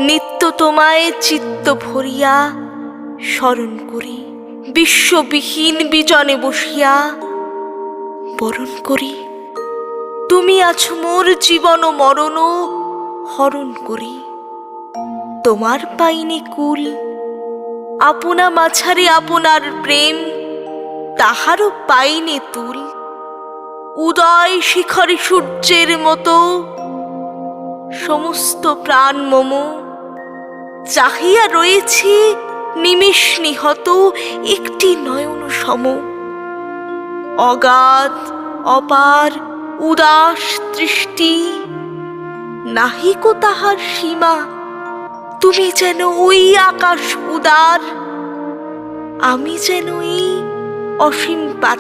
নিত্য তোমায় চিত্ত ভরিয়া স্মরণ করি, বিশ্ববিহীন বিজনে বসিয়া বরণ করি। তুমি আছো মোর জীবন মরণ হরণ করি। তোমার পাইনি কুল, আপনা মাঝারে আপনার প্রেম তাহারও পাইনি তুল। উদয় শিখরে সূর্যের মতো সমস্ত প্রাণ মম চাহিয়া রয়েছে নিমেষ নিহত একটি নয়ন সম। অগাধ অপার উদাস দৃষ্টি, নাহিকো তাহার সীমা। তুমি যেন ওই আকাশ উদার, আমি যেন এই অসীম পাথর।